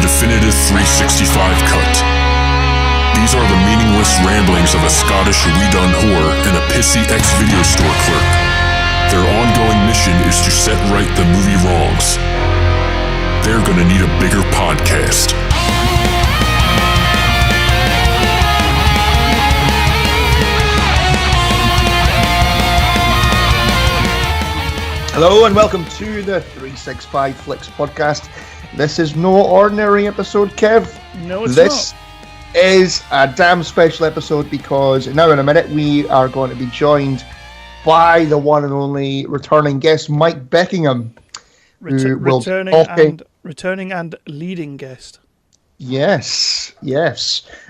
definitive 365 cut. These are the meaningless ramblings of a Scottish redone whore and a pissy ex-video store clerk. Their ongoing mission is to set right the movie wrongs. They're gonna need a bigger podcast. Hello and welcome to the 365 Flicks podcast. This is no ordinary episode, Kev. No, it's This is a damn special episode because now in a minute we are going to be joined by the one and only returning guest, Mike Beckingham. Returning and leading guest. Yes.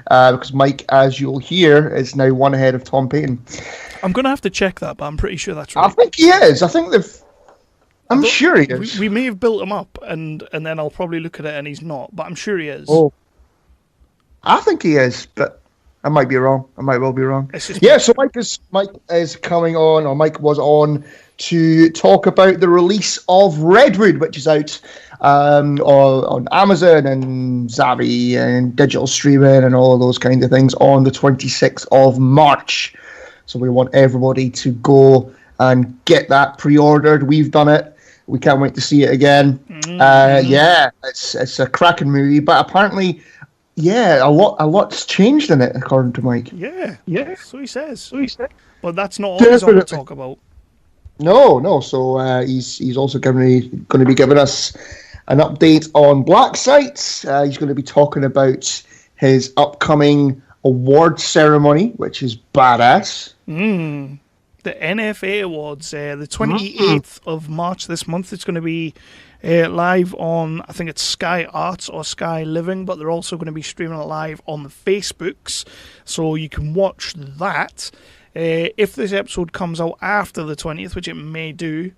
Because Mike, as you'll hear, is now one ahead of Tom Payton. I'm going to have to check that, but I'm pretty sure that's right. I think he is. I'm sure he is. We may have built him up, and then I'll probably look at it and he's not, but I'm sure he is. Oh, I think he is, but I might be wrong. I might well be wrong. So Mike is coming on, or Mike was on to talk about the release of Redwood, which is out on Amazon and Zavi and digital streaming and all of those kinds of things on the 26th of March. So we want everybody to go and get that pre-ordered. We've done it. We can't wait to see it again. It's a cracking movie, but apparently, a lot's changed in it, according to Mike. Yeah. So he says. But that's not all he's on to talk about. No. So he's also going to be giving us an update on Black Sites. He's going to be talking about his upcoming award ceremony, which is badass. The NFA Awards, the 28th of March this month. It's going to be live on, I think it's Sky Arts or Sky Living, but they're also going to be streaming it live on the Facebooks, so you can watch that. If this episode comes out after the 20th, which it may do,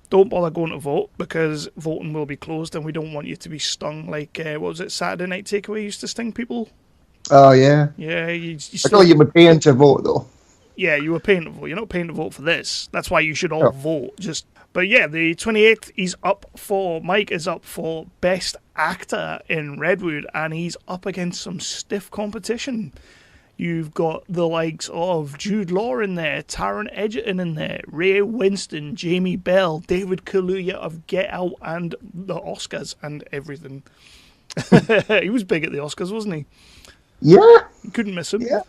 don't bother going to vote, because voting will be closed, and we don't want you to be stung like, what was it, Saturday Night Takeaway used to sting people? Oh, yeah. Yeah. I thought you were paying to vote, though. Yeah, you were paying to vote. You're not paying to vote for this. That's why you should all vote. But yeah, the 28th, Mike is up for Best Actor in Redwood, and he's up against some stiff competition. You've got the likes of Jude Law in there, Taron Egerton in there, Ray Winston, Jamie Bell, David Kaluuya of Get Out and the Oscars and everything. He was big at the Oscars, wasn't he? Yeah. You couldn't miss him. Yeah.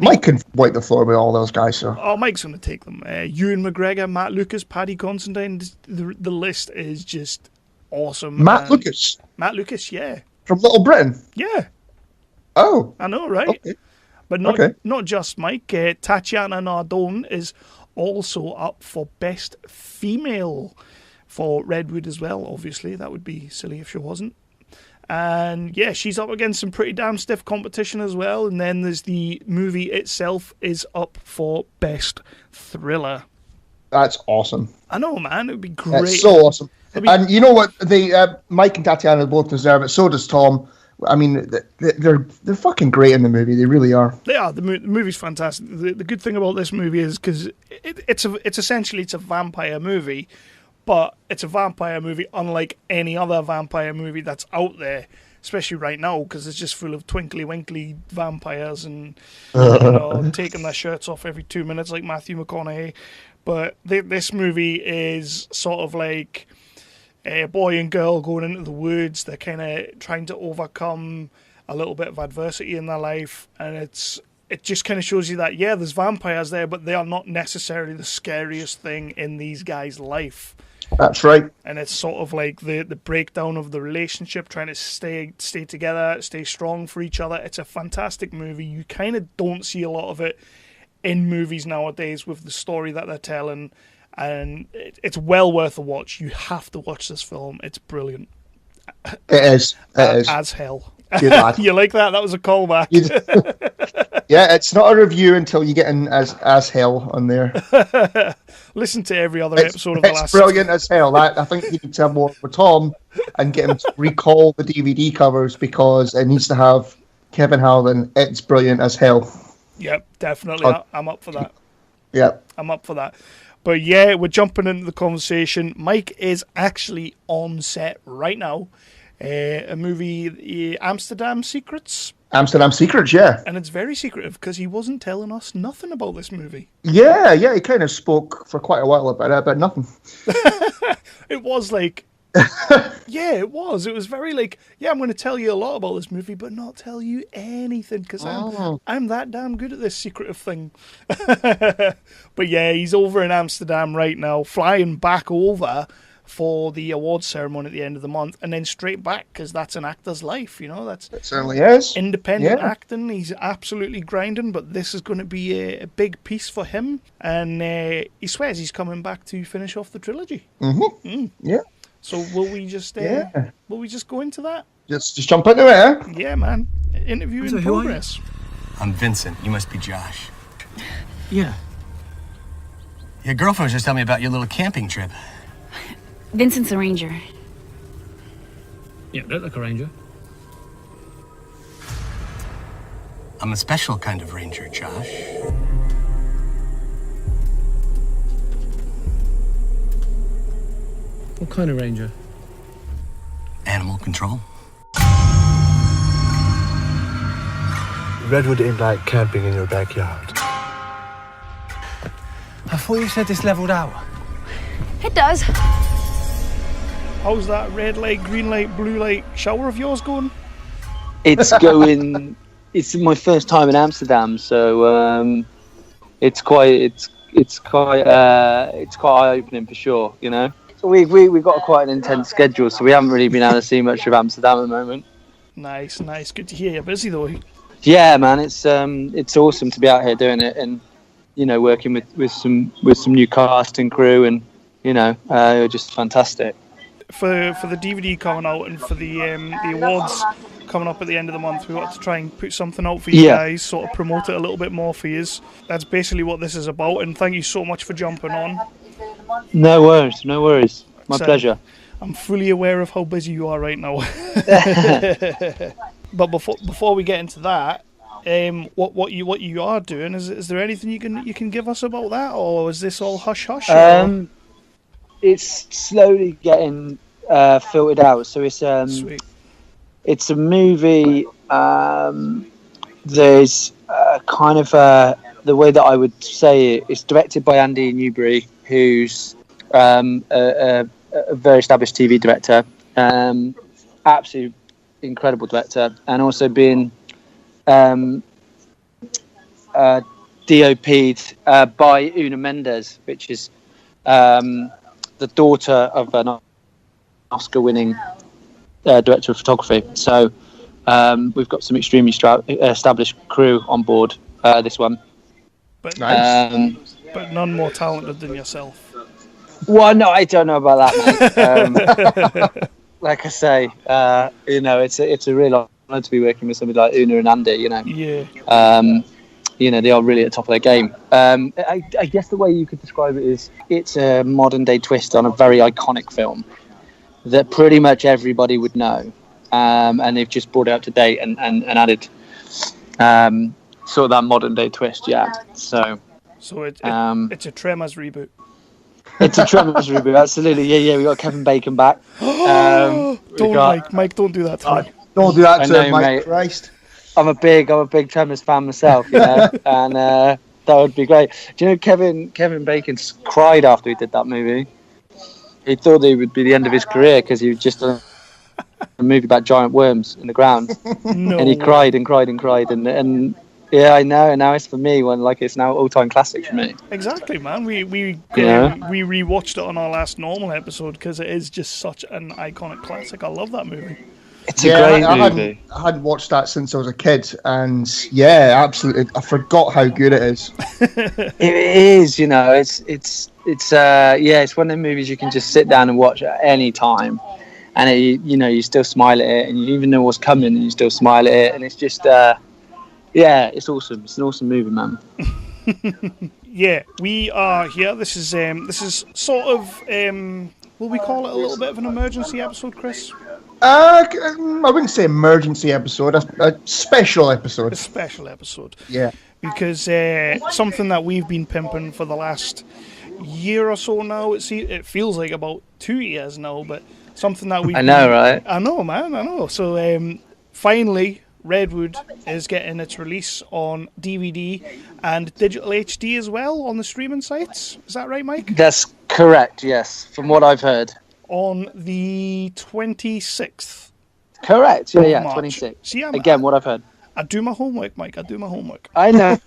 Mike can wipe the floor with all those guys, so. Oh, Mike's going to take them. Ewan McGregor, Matt Lucas, Paddy Considine. The list is just awesome. Matt Lucas, yeah. From Little Britain? Yeah. Oh. I know, right? Okay. But not just Mike. Tatiana Nardone is also up for Best Female for Redwood as well, obviously. That would be silly if she wasn't. And yeah, she's up against some pretty damn stiff competition as well. And then there's the movie itself is up for Best Thriller. That's awesome. I know, man. It would be great. It's so awesome. And you know what? Mike and Tatiana both deserve it. So does Tom. I mean, they're fucking great in the movie. They really are. They are. The movie's fantastic. The good thing about this movie is because it's essentially a vampire movie. But it's a vampire movie unlike any other vampire movie that's out there, especially right now, because it's just full of twinkly-winkly vampires and taking their shirts off every 2 minutes like Matthew McConaughey. But this movie is sort of like a boy and girl going into the woods. They're kind of trying to overcome a little bit of adversity in their life, and it just kind of shows you that, yeah, there's vampires there, but they are not necessarily the scariest thing in these guys' life. That's right. And it's sort of like the breakdown of the relationship, trying to stay together, stay strong for each other. It's a fantastic movie. You kind of don't see a lot of it in movies nowadays with the story that they're telling. And it's well worth a watch. You have to watch this film. It's brilliant. It is. As hell. You like that? That was a callback. Yeah, it's not a review until you get in as hell on there. Listen to every other episode of the last. It's brilliant as hell. I think you need to have more with Tom and get him to recall the DVD covers because it needs to have Kevin Howland. It's brilliant as hell. Yep, definitely. I'm up for that. Yeah, I'm up for that. But yeah, we're jumping into the conversation. Mike is actually on set right now. a movie, Amsterdam Secrets. Amsterdam Secrets, yeah. And it's very secretive because he wasn't telling us nothing about this movie. Yeah, he kind of spoke for quite a while about it, but nothing. It was like, yeah, it was. It was very like, yeah, I'm going to tell you a lot about this movie, but not tell you anything because I'm that damn good at this secretive thing. But yeah, he's over in Amsterdam right now, flying back over for the awards ceremony at the end of the month, and then straight back because that's an actor's life, you know. It certainly is. Independent acting. He's absolutely grinding, but this is going to be a big piece for him, and he swears he's coming back to finish off the trilogy. Yeah. So will we just go into that? Just jump into it, eh? Yeah, man. Interview in progress. I'm Vincent. You must be Josh. Yeah. Your girlfriend was just telling me about your little camping trip. Vincent's a ranger. Yeah, look like a ranger. I'm a special kind of ranger, Josh. What kind of ranger? Animal control. Redwood ain't like camping in your backyard. I thought you said this leveled out. It does. How's that red light, green light, blue light shower of yours going? It's going. It's my first time in Amsterdam, so it's quite eye-opening for sure. You know, so we've got quite an intense schedule, so we haven't really been able to see much of Amsterdam at the moment. Nice. Good to hear you're busy though. Yeah, man, it's awesome to be out here doing it, and you know, working with some new cast and crew, and you know, just fantastic. For the DVD coming out and for the awards coming up at the end of the month, we want to try and put something out for you guys, sort of promote it a little bit more for you. That's basically what this is about, and thank you so much for jumping on. No worries. My pleasure. I'm fully aware of how busy you are right now. But before we get into that, what you are doing, is there anything you can give us about that, or is this all hush hush? It's slowly getting filtered out. So it's Sweet. It's a movie. There's kind of the way that I would say it. It's directed by Andy Newbury, who's a very established TV director, absolutely incredible director, and also being DOP'd by Una Mendes, which is the daughter of an Oscar-winning director of photography. So we've got some extremely established crew on board this one. But nice. But none more talented than yourself. Well, no, I don't know about that, mate. Like I say, you know, it's a real honour to be working with somebody like Una and Andy. You know. Yeah. You know, they are really at the top of their game. I guess the way you could describe it is it's a modern day twist on a very iconic film that pretty much everybody would know. And they've just brought it up to date and added sort of that modern day twist, yeah. So it's a Tremors reboot. It's a Tremors reboot, absolutely. Yeah, we got Kevin Bacon back. Mike, don't do that to me. Don't do that to Mike, mate. Christ. I'm a big Tremors fan myself, you know, and that would be great. Do you know Kevin Bacon cried after he did that movie? He thought it would be the end of his career because he was just done a movie about giant worms in the ground, and he cried and yeah, I know. And now it's for me it's now all-time classic for me. Exactly, man. We rewatched it on our last normal episode because it is just such an iconic classic. I love that movie. It's a great movie. I hadn't watched that since I was a kid, and yeah, absolutely, I forgot how good it is. It is, you know, it's one of the movies you can just sit down and watch at any time, and you still smile at it, and you even know what's coming, and you still smile at it, and it's just it's awesome. It's an awesome movie, man. Yeah, we are here. This is sort of will we call it a little bit of an emergency episode, Chris? I wouldn't say emergency episode. A special episode. A special episode. Yeah. Because something that we've been pimping for the last year or so now. It feels like about 2 years now, but Something that we. I know, right? I know, man. I know. So finally, Redwood is getting its release on DVD and digital HD as well on the streaming sites. Is that right, Mike? That's correct. Yes, from what I've heard. On the 26th. Correct. Yeah, March. 26. See, Again, what I've heard. I do my homework, Mike. I do my homework. I know.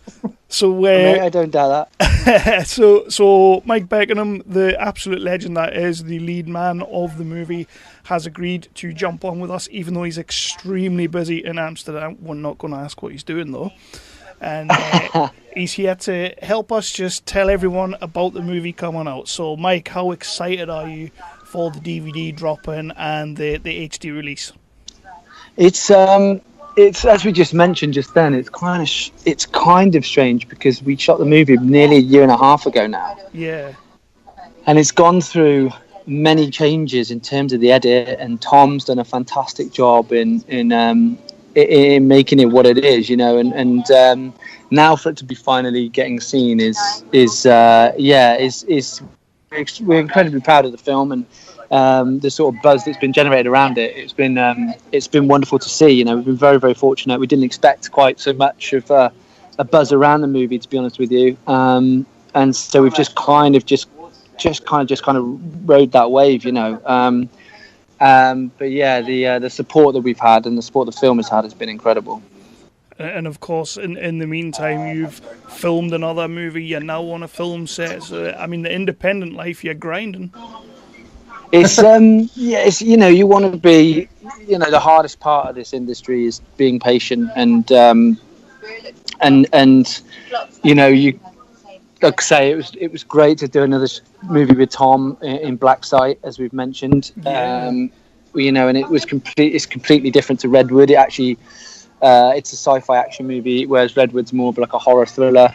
So I don't doubt that. so Mike Beckingham, the absolute legend that is, the lead man of the movie, has agreed to jump on with us, even though he's extremely busy in Amsterdam. We're not going to ask what he's doing though. And he's here to help us just tell everyone about the movie coming out. So, Mike, how excited are you for the DVD dropping and the HD release? It's as we just mentioned just then. It's kind of strange because we shot the movie nearly a year and a half ago now. Yeah. And it's gone through many changes in terms of the edit, and Tom's done a fantastic job in making it what it is, and now for it to be finally getting seen we're incredibly proud of the film and the sort of buzz that's been generated around it. It's been wonderful to see. We've been very, very fortunate. We didn't expect quite so much of a buzz around the movie, to be honest with you, and so we've just kind of rode that wave, but yeah, the support that we've had and the support the film has had has been incredible. And of course, in the meantime, you've filmed another movie. You're now on a film set. So, I mean, the independent life, you're grinding. It's you want to be, the hardest part of this industry is being patient and you. Like I say, it was great to do another movie with Tom in Black Site, as we've mentioned. Yeah. And it's completely different to Redwood. It actually, it's a sci-fi action movie, whereas Redwood's more of like a horror thriller.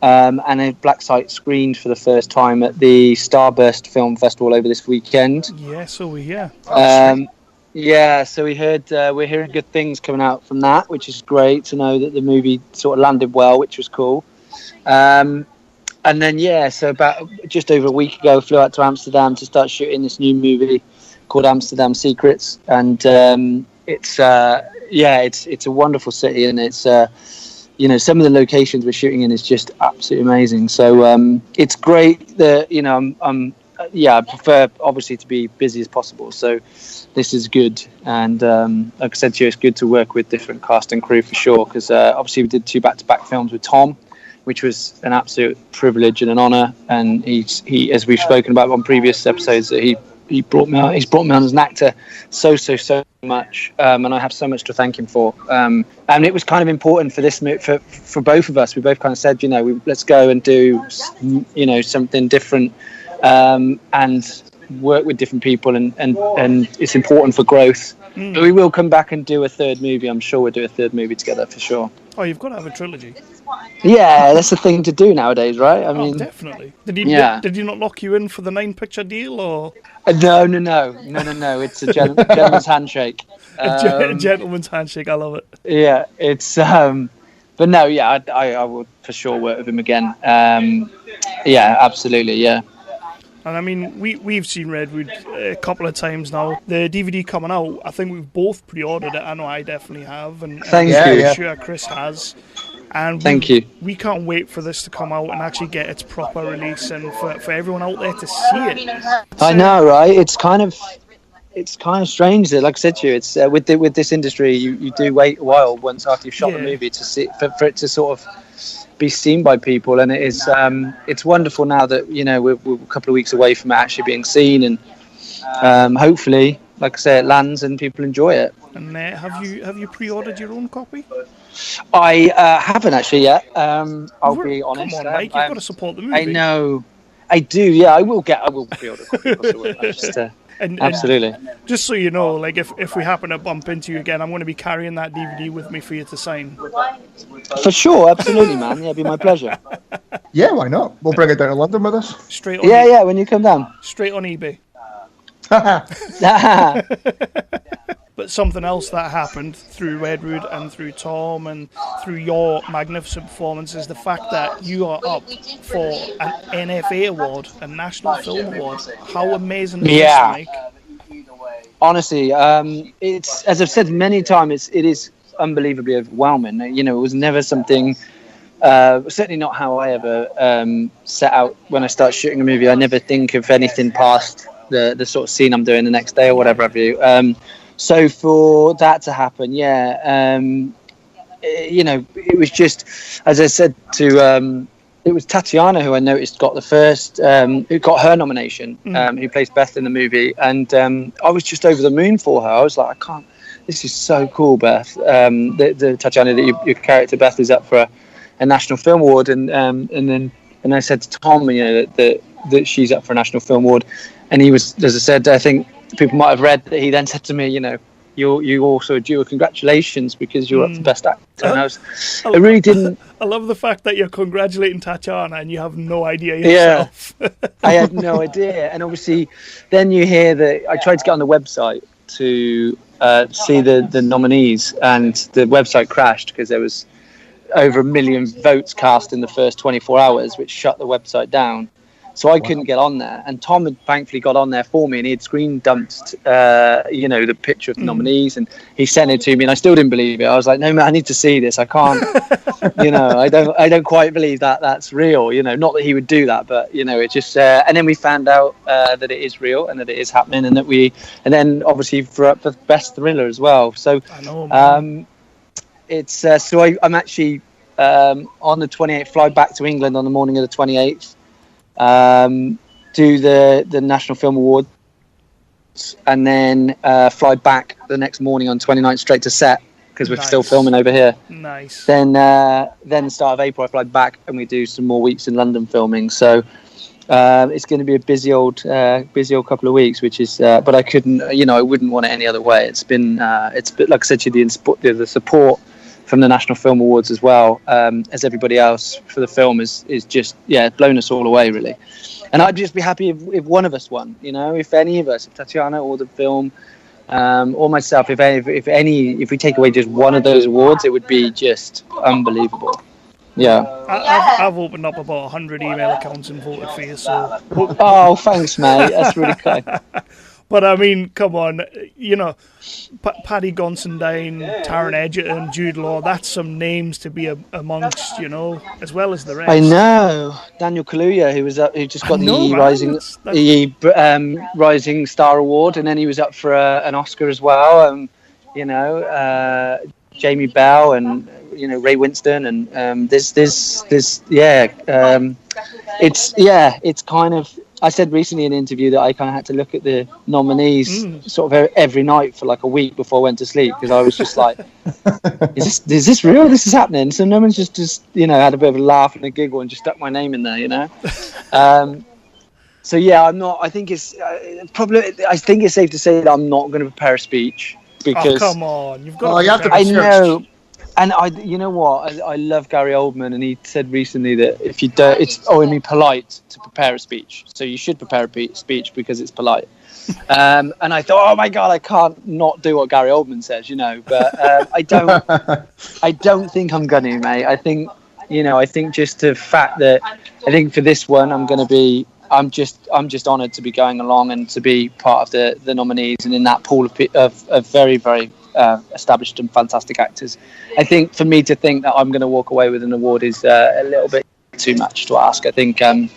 And then Black Site screened for the first time at the Starburst Film Festival over this weekend. Yeah, so we hear. Yeah, so we're hearing good things coming out from that, which is great to know that the movie sort of landed well, which was cool. And then, so about just over a week ago, I flew out to Amsterdam to start shooting this new movie called Amsterdam Secrets. And it's a wonderful city, and it's some of the locations we're shooting in is just absolutely amazing. So it's great that I prefer obviously to be busy as possible. So this is good, and like I said to you, it's good to work with different cast and crew for sure. Because obviously we did 2 back-to-back films with Tom, which was an absolute privilege and an honour. And he, as we've spoken about on previous episodes, that he brought me on. He's brought me on as an actor so much, and I have so much to thank him for. And it was kind of important for this for both of us. We both kind of said, let's go and do something different, and work with different people, and it's important for growth. But we will come back and do a third movie. I'm sure we'll do a third movie together for sure. Oh, you've got to have a trilogy. Yeah, that's the thing to do nowadays, right? I mean, definitely. Did he not lock you in for the 9-picture deal, or? No. It's a gentleman's handshake. A gentleman's handshake. I love it. Yeah, it's. But no, yeah, I would for sure work with him again. Yeah, absolutely, yeah. And I mean, we've seen Redwood a couple of times now. The DVD coming out, I think we've both pre-ordered it. I know I definitely have, and I'm sure Chris has. And thank you. We can't wait for this to come out and actually get its proper release, and for everyone out there to see it. I know, right? It's kind of strange that, like I said to you, it's with this industry, you do wait a while once after you've shot the movie to see for it to sort of be seen by people, and it's wonderful now that we're a couple of weeks away from it actually being seen, and hopefully, like I say, it lands and people enjoy it. And have you pre-ordered your own copy? I haven't actually yet. I'll be honest. Come on, Mike, you've got to support the movie. I know. I do. Yeah, I will pre-order a copy. Absolutely. Just so you know, like if we happen to bump into you again, I'm going to be carrying that DVD with me for you to sign. For sure, absolutely, man. Yeah, it'd be my pleasure. Yeah, why not? We'll bring it down to London with us. Straight on. Yeah, when you come down. Straight on eBay. But something else that happened through Redwood and through Tom and through your magnificent performance is the fact that you are up for an NFA award, a National Film Award. How amazing is this, Mike? honestly, it's, as I've said many times, it is unbelievably overwhelming. You know, it was never something. Certainly not how I ever set out when I start shooting a movie. I never think of anything past the sort of scene I'm doing the next day or whatever have you. So for that to happen, you know, it was just, as I said to, it was Tatiana who I noticed got the first, who got her nomination, who plays Beth in the movie, and I was just over the moon for her. I was like, I can't. This is so cool, Beth. The Tatiana, that your character Beth is up for a National Film Award, and I said to Tom, you know, that she's up for a National Film Award, and he was, as I said, I think people might have read that he then said to me, you know, you also due a congratulations because you're up for Best Actor. And I really didn't. I love the fact that you're congratulating Tatiana and you have no idea yourself. Yeah, I had no idea, and obviously, then you hear that I tried to get on the website to see the nominees, and the website crashed because there was over 1 million votes cast in the first 24 hours, which shut the website down. So I couldn't get on there, and Tom had thankfully got on there for me, and he had screen dumped, you know, the picture of the nominees, and he sent it to me, and I still didn't believe it. I was like, no, man, I need to see this. I can't, you know, I don't quite believe that that's real. You know, not that he would do that, but you know, it just. And then we found out that it is real and that it is happening, and then obviously for Best Thriller as well. So I know, it's so I'm actually on the 28th, fly back to England on the morning of the 28th. Do the National Film Awards, and then fly back the next morning on 29th straight to set because we're still filming over here. Nice. Then the start of April I fly back and we do some more weeks in London filming. So it's going to be a busy old couple of weeks, which is but I couldn't, you know, I wouldn't want it any other way. It's been like I said to you, the support from the National Film Awards as well, as everybody else for the film is just blown us all away really. And I'd just be happy if one of us won, you know, if any of us, if Tatiana or the film, or myself, if we take away just one of those awards, it would be just unbelievable. Yeah. I've opened up about 100 email accounts and voted for you, so. Oh, thanks, mate. That's really kind. But I mean, come on, you know, Paddy Considine, Taron Egerton, Jude Law, that's some names to be amongst, you know, as well as the rest. I know. Daniel Kaluuya, who just got the Rising Star Award, and then he was up for an Oscar as well. You know, Jamie Bell and, you know, Ray Winston, and it's kind of. I said recently in an interview that I kind of had to look at the nominees sort of every night for like a week before I went to sleep, because I was just like, is this real? This is happening? So no one's just you know, had a bit of a laugh and a giggle and just stuck my name in there, you know. So yeah, I'm not. I think it's probably. I think it's safe to say that I'm not going to prepare a speech because. Oh, come on, you've got. You have to. I know. And you know what? I love Gary Oldman, and he said recently that if you don't, it's only polite to prepare a speech. So you should prepare a speech because it's polite. And I thought, oh my God, I can't not do what Gary Oldman says, you know. But I don't think I'm gonna, mate. I think, you know, I think just the fact that I think for this one, I'm just honoured to be going along and to be part of the nominees and in that pool of very, very established and fantastic actors. I think for me to think that I'm going to walk away with an award is a little bit too much to ask. I think, like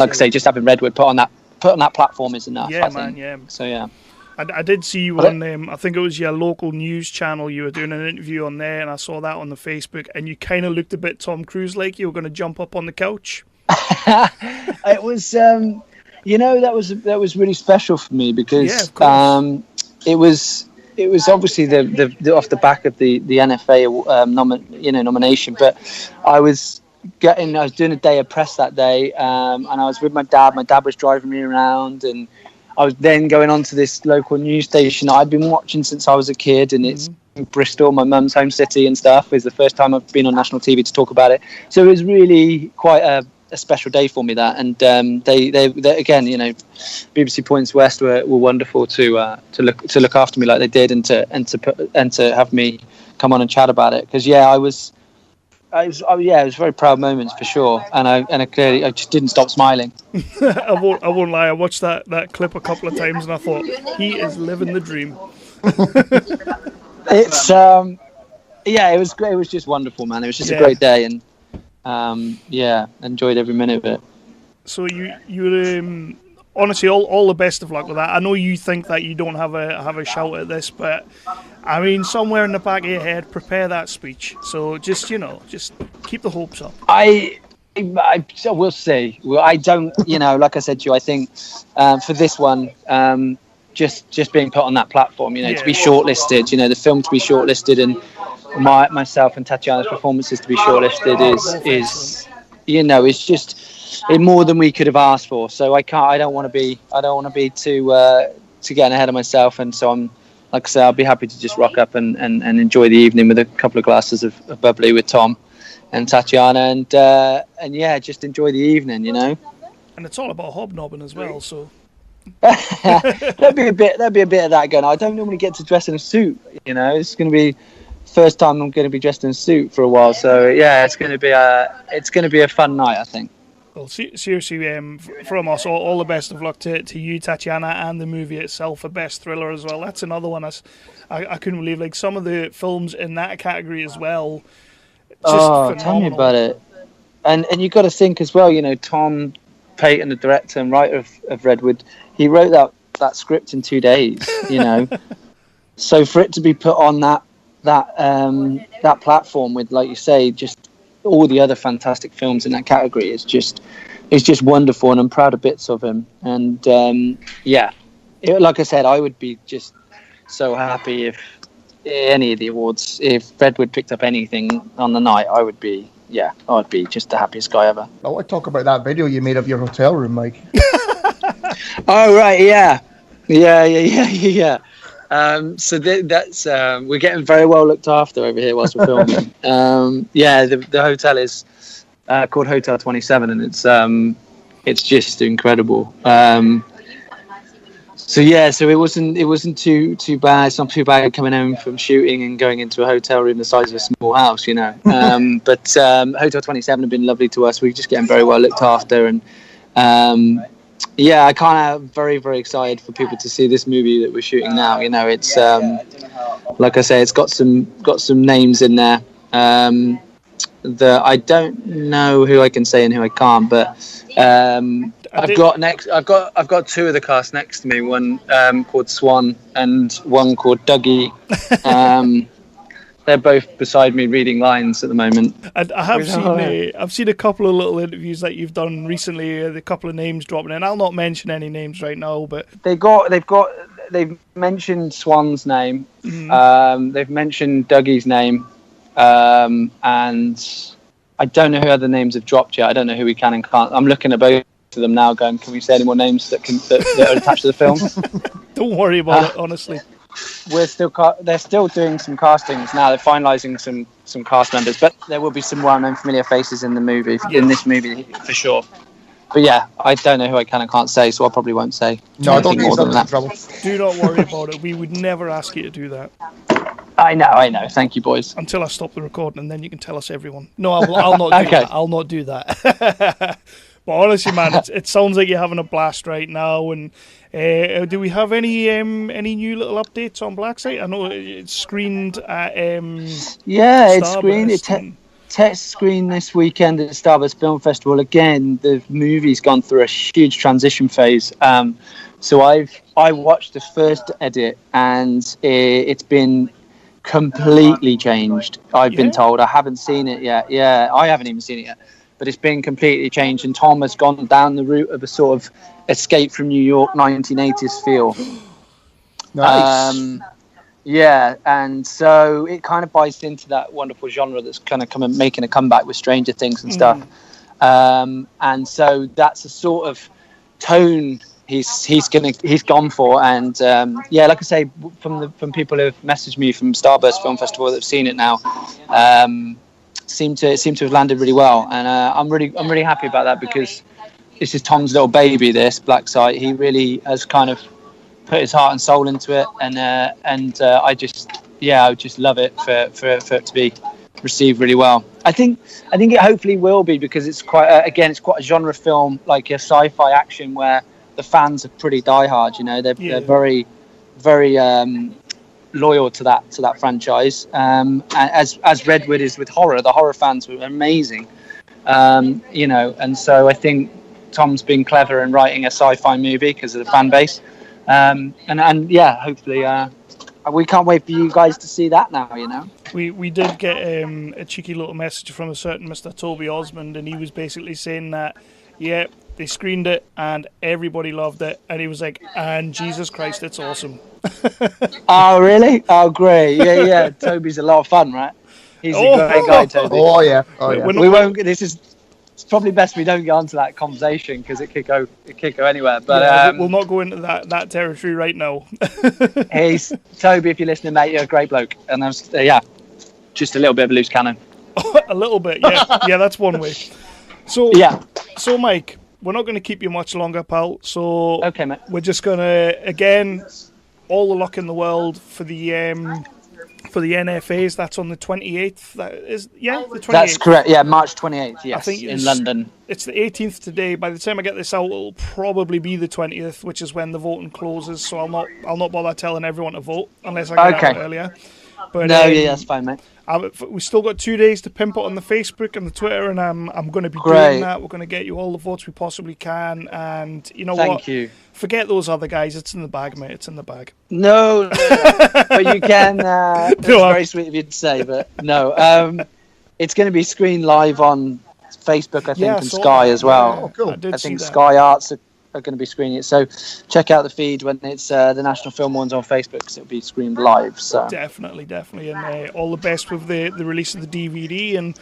I say, just having Redwood put on that platform is enough. Yeah, I man. think. Yeah. So yeah. I did see you on, I think it was your local news channel. You were doing an interview on there, and I saw that on the Facebook. And you kind of looked a bit Tom Cruise like you were going to jump up on the couch. It was, you know, that was really special for me because it was obviously the off the back of the NFA nomination, but I was doing a day of press that day, and I was with my dad. My dad was driving me around, and I was then going on to this local news station I'd been watching since I was a kid, and it's in Bristol, my mum's home city and stuff. It was the first time I've been on national TV to talk about it, so it was really quite a special day for me, that. And they again, you know, BBC Points West were wonderful to look after me like they did, and to have me come on and chat about it, because I was it was very proud moments for sure, and I clearly I just didn't stop smiling. I won't lie. I watched that clip a couple of times and I thought he is living the dream. It's it was great. It was just wonderful, man. It was just a great day, and enjoyed every minute of it. So you honestly, all the best of luck with that. I know you think that you don't have a shout at this, but I mean, somewhere in the back of your head, prepare that speech. So just keep the hopes up. I will see. Well, I don't, like I said to you, I think for this one, just being put on that platform, to be shortlisted, the film to be shortlisted, and myself and Tatiana's performances to be shortlisted is it's just more than we could have asked for. So I don't want to be too getting ahead of myself, and so I'm. Like I say, I'll be happy to just rock up and enjoy the evening with a couple of glasses of bubbly with Tom and Tatiana, and just enjoy the evening, And it's all about hobnobbing as well, so there'll be a bit of that going on. I don't normally get to dress in a suit, It's going to be first time I'm going to be dressed in a suit for a while, so it's going to be a fun night, I think. Well, seriously, from us, all the best of luck to you, Tatiana, and the movie itself, a best thriller as well. That's another one I couldn't believe. Like, some of the films in that category as well. Just phenomenal. Tell me about it. And you got to think as well, Tom Payton, the director and writer of Redwood, he wrote that script in 2 days, So for it to be put on that platform with, like you say, just all the other fantastic films in that category is just wonderful, and I'm proud of bits of him. And like I said, I would be just so happy if any of the awards, if Redwood picked up anything on the night, I'd be just the happiest guy ever. I want to talk about that video you made of your hotel room, Mike. Oh right, yeah. So that's we're getting very well looked after over here whilst we're filming. The hotel is called Hotel 27, and it's just incredible. So it wasn't too bad. It's not too bad coming home from shooting and going into a hotel room the size of a small house, But Hotel 27 have been lovely to us. We're just getting very well looked after, and I kind of very, very excited for people to see this movie that we're shooting now. It's like I say, it's got some names in there that I don't know who I can say and who I can't. But I've got two of the cast next to me. One called Swan and one called Dougie. They're both beside me reading lines at the moment. And I've seen a couple of little interviews that you've done recently. A couple of names dropping in. I'll not mention any names right now, but they've mentioned Swan's name. Mm-hmm. They've mentioned Dougie's name, and I don't know who other names have dropped yet. I don't know who we can and can't. I'm looking at both of them now, going, "Can we say any more names that are attached to the film?" Don't worry about it, honestly. They're still doing some castings now. They're finalising some cast members, but there will be some well-known familiar faces in the movie, in this movie for sure. But I don't know who I can and can't say, so I probably won't say. No, I don't think more than trouble. Do not worry about it. We would never ask you to do that. I know. Thank you, boys. Until I stop the recording, and then you can tell us everyone. No, I'll not do that. I'll not do that. But honestly, man, it sounds like you're having a blast right now. And do we have any new little updates on Blacksite? I know it's screened at it's screened. It test screened this weekend at the Starburst Film Festival. Again, the movie's gone through a huge transition phase. So I watched the first edit, and it's been completely changed. I've been told. I haven't seen it yet. Yeah, I haven't even seen it yet. But it's been completely changed, and Tom has gone down the route of a sort of Escape from New York 1980s feel. Nice. And so it kind of buys into that wonderful genre that's kind of making a comeback with Stranger Things and stuff. And so that's a sort of tone he's gone for. And like I say, from people who've messaged me from Starburst Film Festival that have seen it now. Seem to have landed really well, and I'm really happy about that, because this is Tom's little baby, this Blacksite. He really has kind of put his heart and soul into it, and I just love it for it to be received really well. I think it hopefully will be, because it's quite it's quite a genre film, like a sci-fi action where the fans are pretty diehard. You know, they're very, very loyal to that franchise. As Redwood is with horror, the horror fans were amazing. You know, and so I think Tom's been clever in writing a sci-fi movie because of the fan base. And yeah, hopefully, we can't wait for you guys to see that now. You know. We did get a cheeky little message from a certain Mr. Toby Osmond, and he was basically saying that, yeah, they screened it and everybody loved it, and he was like, and Jesus Christ, it's awesome. Oh, really? Oh, great. Yeah. Toby's a lot of fun, right? He's a great guy, Toby. Oh, yeah. We won't. It's probably best we don't get onto that conversation because it could go anywhere. But we'll not go into that territory right now. He's Toby. If you're listening, mate, you're a great bloke. And just a little bit of a loose cannon. A little bit, yeah. That's one way. So So Mike, we're not going to keep you much longer, pal. So okay, mate. We're just gonna, again, all the luck in the world for the NFAs. That's on the 28th. That is, the 28th. That's correct. Yeah, March 28th. Yes, I think in London. It's the 18th today. By the time I get this out, it'll probably be the 20th, which is when the voting closes. So I'll not bother telling everyone to vote unless I get it out earlier. But that's fine, mate. We've still got 2 days to pimp it on the Facebook and the Twitter, and I'm going to be doing that. We're going to get you all the votes we possibly can, and you know Thank you. Forget those other guys. It's in the bag, mate. It's in the bag. No. But you can. It's very sweet of you to say, but no. It's going to be screened live on Facebook, I think, and Sky as well. Oh, cool. I think Sky Arts are going to be screening it. So check out the feed when it's the National Film Ones on Facebook, because it'll be screened live. So definitely, and all the best with the release of the DVD and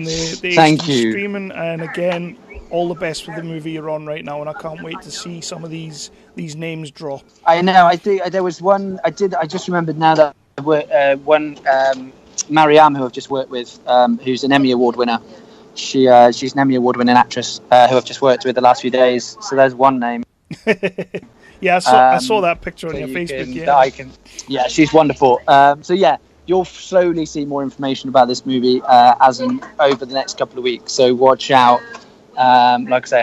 the Thank HD you. streaming. And again, all the best with the movie you're on right now. And I can't wait to see some of these names drop. I know. I think there was one. I just remembered now that one Mariam, who I've just worked with, who's an Emmy Award winner. She's an Emmy Award-winning actress who I've just worked with the last few days. So there's one name. Yeah, I saw that picture on your Facebook. Yeah, she's wonderful. So yeah, you'll slowly see more information about this movie over the next couple of weeks. So watch out. Like I say,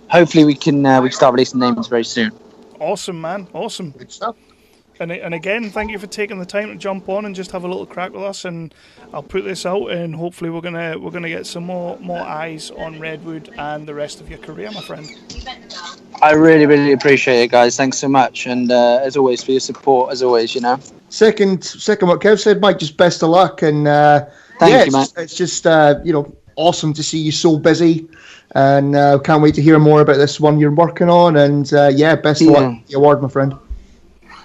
hopefully we can start releasing names very soon. Awesome, man. Awesome. Good stuff. And again, thank you for taking the time to jump on and just have a little crack with us. And I'll put this out, and hopefully we're gonna get some more eyes on Redwood and the rest of your career, my friend. I really, really appreciate it, guys. Thanks so much, and as always, for your support, as always, you know. Second, what Kev said, Mike. Just best of luck, and thank you, man. It's just awesome to see you so busy, and can't wait to hear more about this one you're working on. And best of luck with the award, my friend.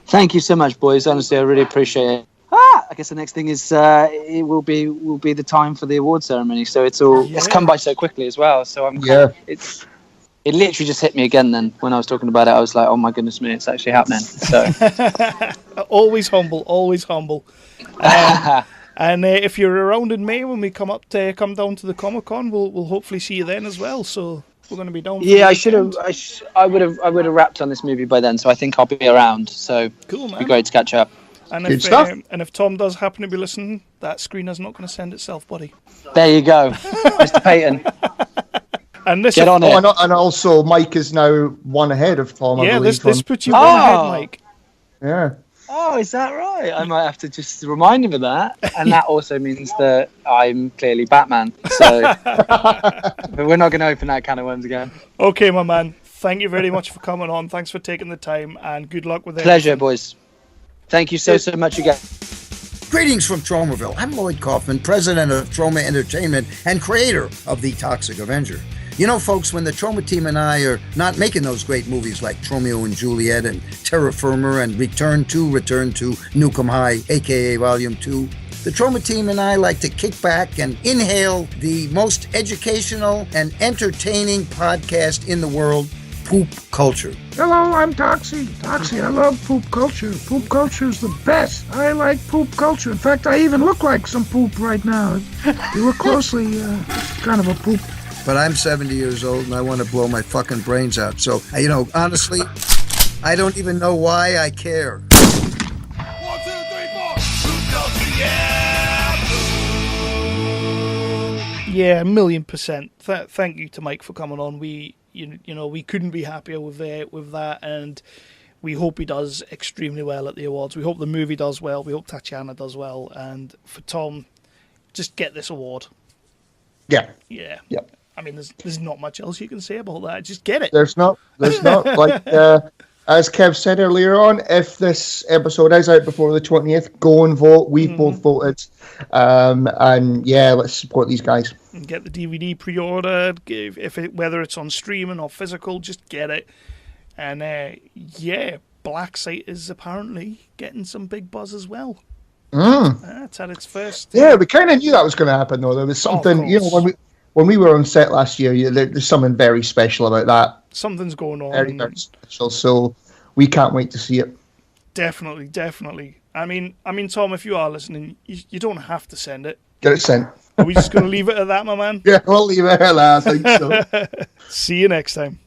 Thank you so much, boys. Honestly, I really appreciate it. I guess the next thing is it will be the time for the award ceremony. So it's come by so quickly as well. So it literally just hit me again. Then when I was talking about it, I was like, oh my goodness me, it's actually happening. So always humble. And if you're around in May when we come down to the Comic-Con, we'll hopefully see you then as well. So we're going to be down. Yeah, I would have wrapped on this movie by then, so I think I'll be around. So cool, man. It'd be great to catch up. And Good stuff. And if Tom does happen to be listening, that screener's not going to send itself, buddy. There you go, Mr. Payton. And this Get on it. And also, Mike is now one ahead of Tom. I believe, this puts you one ahead, Mike. Yeah. Oh, is that right? I might have to just remind him of that. And that also means that I'm clearly Batman. So, but we're not going to open that can of worms again. Okay, my man. Thank you very much for coming on. Thanks for taking the time, and good luck with it. Pleasure, boys. Thank you so much again. Greetings from Tromaville. I'm Lloyd Kaufman, president of Troma Entertainment and creator of The Toxic Avenger. You know, folks, when the Troma team and I are not making those great movies like Tromeo and Juliet and Terra Firma and Return to Nukem High, aka Volume 2, the Troma team and I like to kick back and inhale the most educational and entertaining podcast in the world, Poop Culture. Hello, I'm Toxie. I love poop culture. Poop culture is the best. I like poop culture. In fact, I even look like some poop right now. If you look closely, it's kind of a poop. But I'm 70 years old and I want to blow my fucking brains out. So, honestly, I don't even know why I care. 1, 2, 3, 4. Poop culture, yeah. Yeah, 1,000,000%. Thank you to Mike for coming on. We couldn't be happier with that, and we hope he does extremely well at the awards. We hope the movie does well. We hope Tatiana does well, and for Tom, just get this award. Yeah. Yeah. Yep. I mean, there's not much else you can say about that. Just get it. There's not. Like as Kev said earlier on, if this episode is out before the 20th, go and vote. We've both voted, and yeah, let's support these guys. And get the DVD pre-ordered. Whether it's on streaming or physical, just get it. And Black Site is apparently getting some big buzz as well. It's at its first. Yeah, we kind of knew that was going to happen, though. There was something, when we were on set last year, there's something very special about that. Something's going on. Very special, so we can't wait to see it. Definitely. I mean, Tom, if you are listening, you don't have to send it. Get it sent. Are we just going to leave it at that, my man? Yeah, we'll leave it at that. I think so. See you next time.